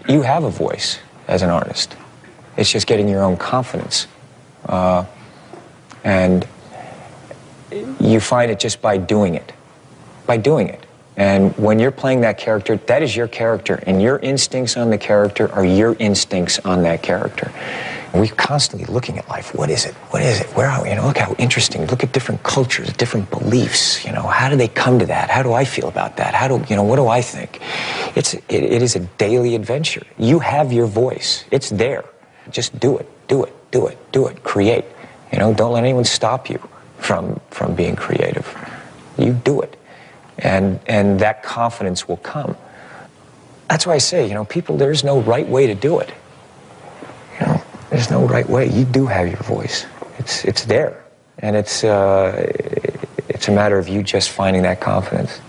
you have a voice as an artist. It's just getting your own confidence. And you find it just by doing it. By doing it. And when you're playing that character, that is your character. And your instincts on the character are your instincts on that character. And we're constantly looking at life. What is it? What is it? Where are we? You know, look how interesting. Look at different cultures, different beliefs. You know, how do they come to that? How do I feel about that? How do, you know, what do I think? It is a daily adventure. You have your voice. It's there. Just do it. Do it. Do it. Do it. Create. You know, don't let anyone stop you from being creative. You do it. And that confidence will come. That's why I say, you know, people, there's no right way to do it. You know, there's no right way. You do have your voice. It's there. And it's a matter of you just finding that confidence,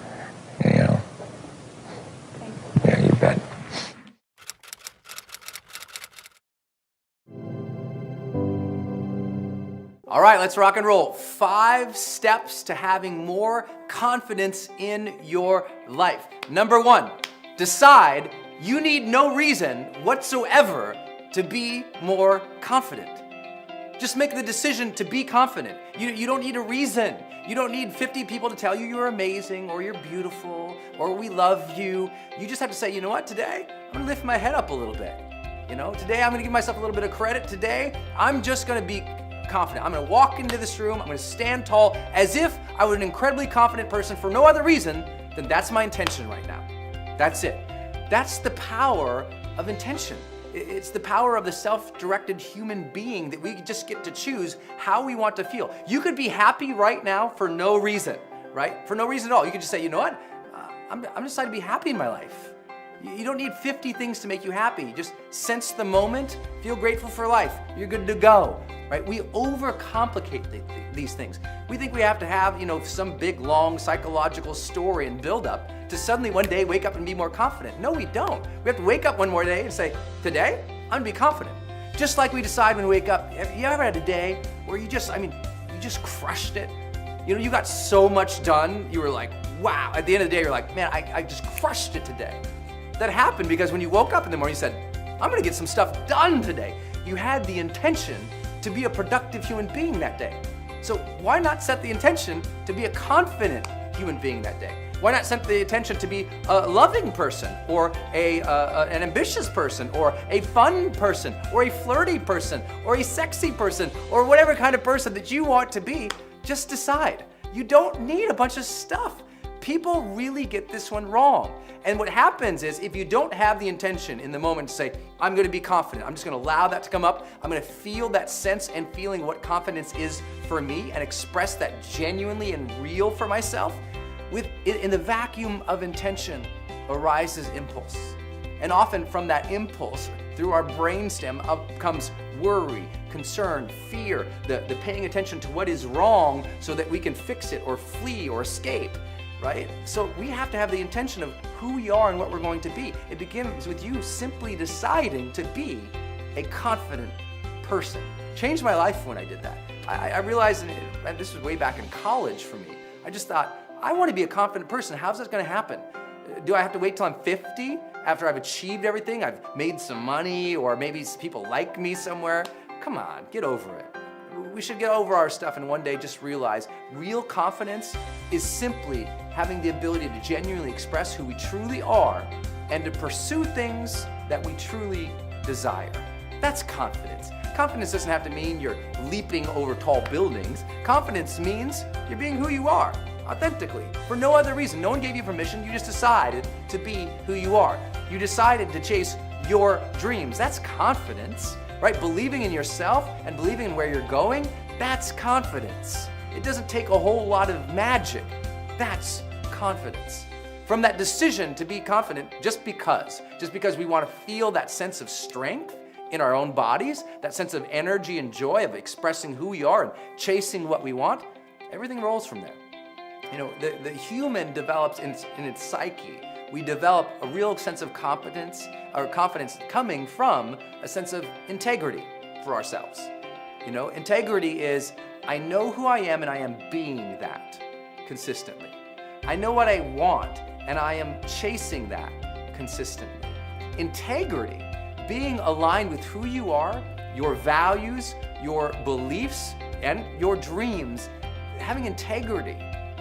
you know. Yeah, you bet. All right, let's rock and roll. 5 steps to having more confidence in your life. Number 1, decide you need no reason whatsoever to be more confident. Just make the decision to be confident. You don't need a reason. You don't need 50 people to tell you you're amazing or you're beautiful or we love you. You just have to say, you know what, today I'm gonna lift my head up a little bit. You know, today I'm gonna give myself a little bit of credit. Today I'm just gonna be confident. I'm gonna walk into this room, I'm gonna stand tall as if I were an incredibly confident person for no other reason than that's my intention right now. That's it. That's the power of intention. It's the power of the self-directed human being that we just get to choose how we want to feel. You could be happy right now for no reason, right? For no reason at all. You could just say, you know what? I'm decided to be happy in my life. You don't need 50 things to make you happy. Just sense the moment, feel grateful for life. You're good to go, right? We overcomplicate these things. We think we have to have, you know, some big, long psychological story and build up to suddenly one day wake up and be more confident. No, we don't. We have to wake up one more day and say, today, I'm gonna be confident. Just like we decide when we wake up, you ever had a day where you just crushed it? You know, you got so much done, you were like, wow. At the end of the day, you're like, man, I just crushed it today. That happened because when you woke up in the morning, you said, I'm gonna get some stuff done today. You had the intention to be a productive human being that day. So why not set the intention to be a confident human being that day? Why not set the intention to be a loving person or an ambitious person or a fun person or a flirty person or a sexy person or whatever kind of person that you want to be? Just decide. You don't need a bunch of stuff. People really get this one wrong. And what happens is if you don't have the intention in the moment to say, I'm gonna be confident, I'm just gonna allow that to come up, I'm gonna feel that sense and feeling what confidence is for me and express that genuinely and real for myself, in the vacuum of intention arises impulse. And often from that impulse, through our brainstem up comes worry, concern, fear, the paying attention to what is wrong so that we can fix it or flee or escape. Right? So we have to have the intention of who we are and what we're going to be. It begins with you simply deciding to be a confident person. Changed my life when I did that. I realized, and this was way back in college for me, I just thought, I want to be a confident person. How's that going to happen? Do I have to wait till I'm 50 after I've achieved everything? I've made some money or maybe people like me somewhere? Come on, get over it. We should get over our stuff and one day just realize real confidence is simply having the ability to genuinely express who we truly are and to pursue things that we truly desire. That's confidence. Confidence doesn't have to mean you're leaping over tall buildings. Confidence means you're being who you are, authentically, for no other reason. No one gave you permission, you just decided to be who you are. You decided to chase your dreams. That's confidence. Right? Believing in yourself and believing in where you're going, that's confidence. It doesn't take a whole lot of magic. That's confidence. From that decision to be confident just because we want to feel that sense of strength in our own bodies, that sense of energy and joy of expressing who we are and chasing what we want, everything rolls from there. You know, the human develops in its psyche. We develop a real sense of competence or confidence coming from a sense of integrity for ourselves. You know, integrity is, I know who I am and I am being that consistently. I know what I want and I am chasing that consistently. integrity, being aligned with who you are, your values, your beliefs, and your dreams, having integrity,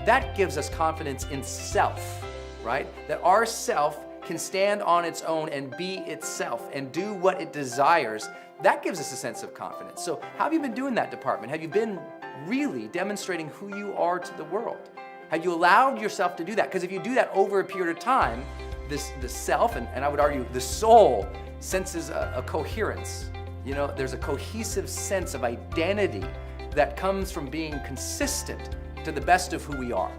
that gives us confidence in self, right? That our self can stand on its own and be itself and do what it desires. That gives us a sense of confidence. So how have you been doing that department? Have you been really demonstrating who you are to the world? Have you allowed yourself to do that? Because if you do that over a period of time, the self, and I would argue the soul, senses a coherence. You know, there's a cohesive sense of identity that comes from being consistent to the best of who we are.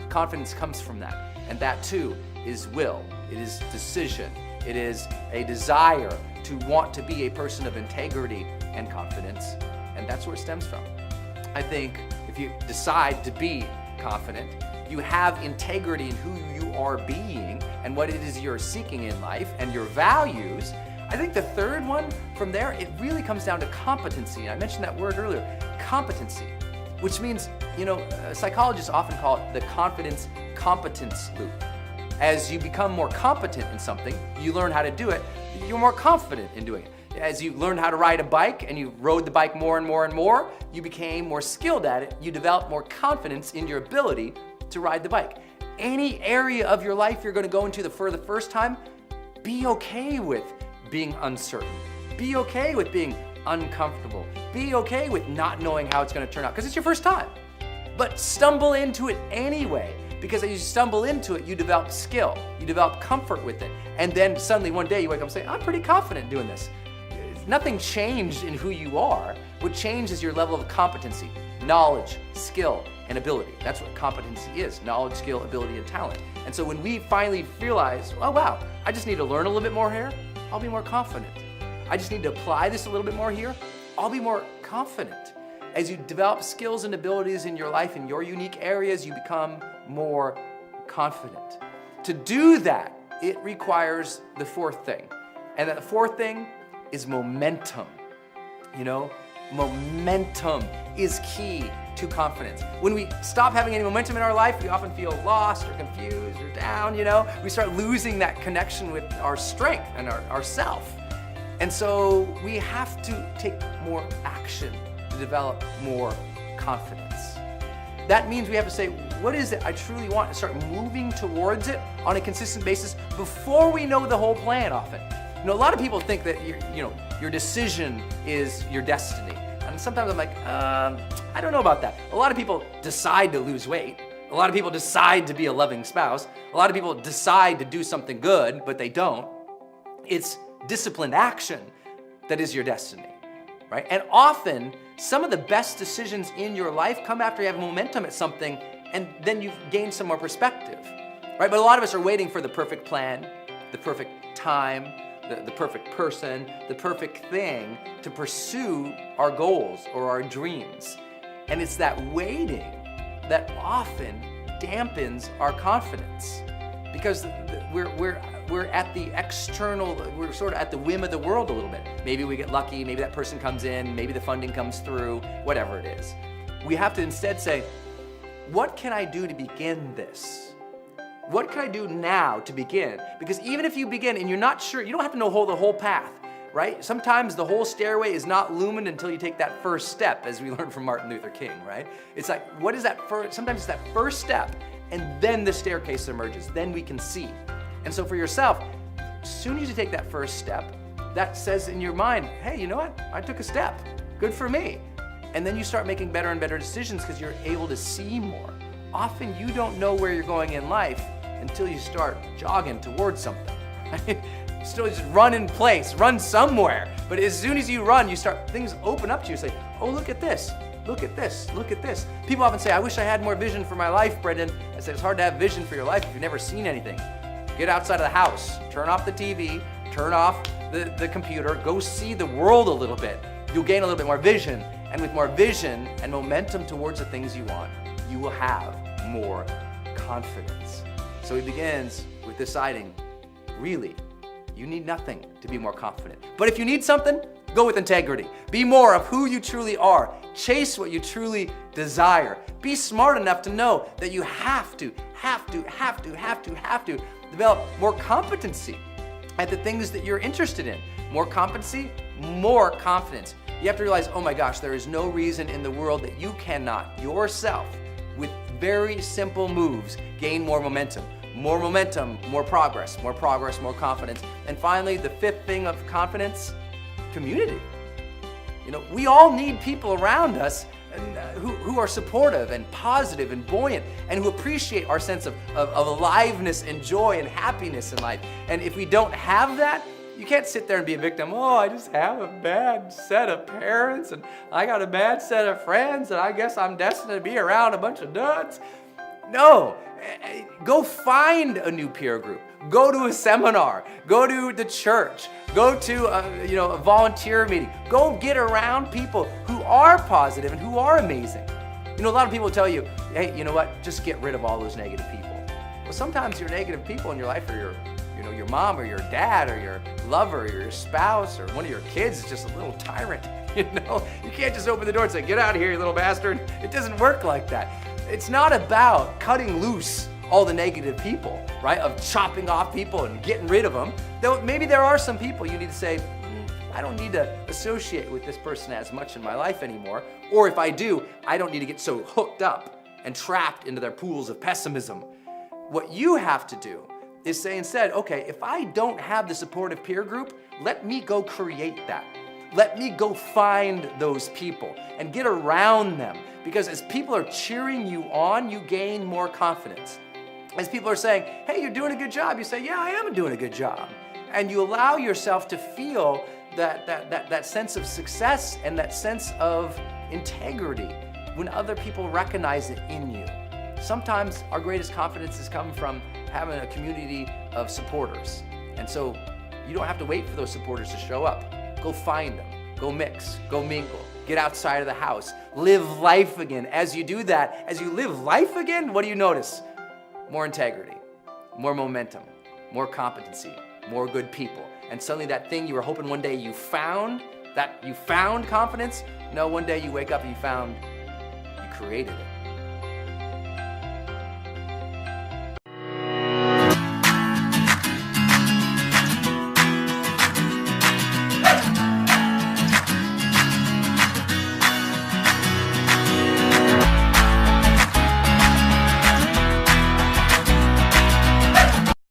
Confidence comes from that. And that too is will. It is decision. It is a desire to want to be a person of integrity and confidence. And that's where it stems from. I think if you decide to be confident, you have integrity in who you are being and what it is you're seeking in life and your values. I think the third one from there, it really comes down to competency. And I mentioned that word earlier, competency, which means, you know, psychologists often call it the confidence-competence loop. As you become more competent in something, you learn how to do it, you're more confident in doing it. As you learned how to ride a bike and you rode the bike more and more and more, you became more skilled at it, you developed more confidence in your ability to ride the bike. Any area of your life you're gonna go into for the first time, be okay with being uncertain. Be okay with being uncomfortable. Be okay with not knowing how it's gonna turn out, because it's your first time. But stumble into it anyway, because as you stumble into it, you develop skill, you develop comfort with it. And then suddenly one day you wake up and say, I'm pretty confident doing this. Nothing changed in who you are. What changed is your level of competency, knowledge, skill, and ability. That's what competency is, knowledge, skill, ability, and talent. And so when we finally realize, oh wow, I just need to learn a little bit more here, I'll be more confident. I just need to apply this a little bit more here, I'll be more confident. As you develop skills and abilities in your life, in your unique areas, you become more confident. To do that, it requires the fourth thing. And that fourth thing is momentum. You know, momentum is key to confidence. When we stop having any momentum in our life, we often feel lost or confused or down, you know. We start losing that connection with our strength and our self. And so we have to take more action to develop more confidence. That means we have to say, what is it I truly want, and start moving towards it on a consistent basis before we know the whole plan often. You know, a lot of people think that your decision is your destiny. And sometimes I'm like, I don't know about that. A lot of people decide to lose weight. A lot of people decide to be a loving spouse. A lot of people decide to do something good, but they don't. It's disciplined action that is your destiny, right? And often, some of the best decisions in your life come after you have momentum at something, and then you've gained some more perspective, right? But a lot of us are waiting for the perfect plan, the perfect time, the perfect person, the perfect thing to pursue our goals or our dreams. And it's that waiting that often dampens our confidence, because we're at the external, we're sort of at the whim of the world a little bit. Maybe we get lucky, maybe that person comes in, maybe the funding comes through, whatever it is. We have to instead say, what can I do to begin this? What can I do now to begin? Because even if you begin and you're not sure, you don't have to know the whole path, right? Sometimes the whole stairway is not illumined until you take that first step, as we learned from Martin Luther King, right? It's like, what is that first? Sometimes it's that first step, and then the staircase emerges. Then we can see. And so for yourself, as soon as you take that first step, that says in your mind, hey, you know what? I took a step. Good for me. And then you start making better and better decisions because you're able to see more. Often you don't know where you're going in life until you start jogging towards something. Still just run in place, run somewhere. But as soon as you run, things open up to you. Say, oh, look at this, look at this, look at this. People often say, I wish I had more vision for my life, Brendan. I say, it's hard to have vision for your life if you've never seen anything. Get outside of the house, turn off the TV, turn off the computer, go see the world a little bit. You'll gain a little bit more vision. And with more vision and momentum towards the things you want, you will have more confidence. So it begins with deciding, really, you need nothing to be more confident. But if you need something, go with integrity. Be more of who you truly are. Chase what you truly desire. Be smart enough to know that you have to develop more competency at the things that you're interested in. More competency, more confidence. You have to realize, oh my gosh, there is no reason in the world that you cannot yourself, with very simple moves, gain more momentum. More momentum, more progress, more confidence. And finally, the fifth thing of confidence, community. You know, we all need people around us who are supportive and positive and buoyant and who appreciate our sense of aliveness and joy and happiness in life. And if we don't have that, you can't sit there and be a victim. Oh, I just have a bad set of parents and I got a bad set of friends and I guess I'm destined to be around a bunch of nuts. No, go find a new peer group. Go to a seminar. Go to the church. Go to a volunteer meeting. Go get around people who are positive and who are amazing. You know, a lot of people tell you, hey, you know what? Just get rid of all those negative people. Well, sometimes your negative people in your life are your mom or your dad or your lover or your spouse or one of your kids is just a little tyrant. You know, you can't just open the door and say, get out of here, you little bastard. It doesn't work like that. It's not about cutting loose all the negative people, right? Of chopping off people and getting rid of them. Though maybe there are some people you need to say, I don't need to associate with this person as much in my life anymore. Or if I do, I don't need to get so hooked up and trapped into their pools of pessimism. What you have to do is say instead, okay, if I don't have the supportive peer group, let me go create that. Let me go find those people and get around them. Because as people are cheering you on, you gain more confidence. As people are saying, hey, you're doing a good job, you say, yeah, I am doing a good job. And you allow yourself to feel that sense of success and that sense of integrity when other people recognize it in you. Sometimes our greatest confidence has come from having a community of supporters. And so you don't have to wait for those supporters to show up. Go find them, go mix, go mingle, get outside of the house, live life again. As you do that, as you live life again, what do you notice? More integrity, more momentum, more competency, more good people. And suddenly that thing you were hoping one day you found confidence, no, one day you wake up and you created it.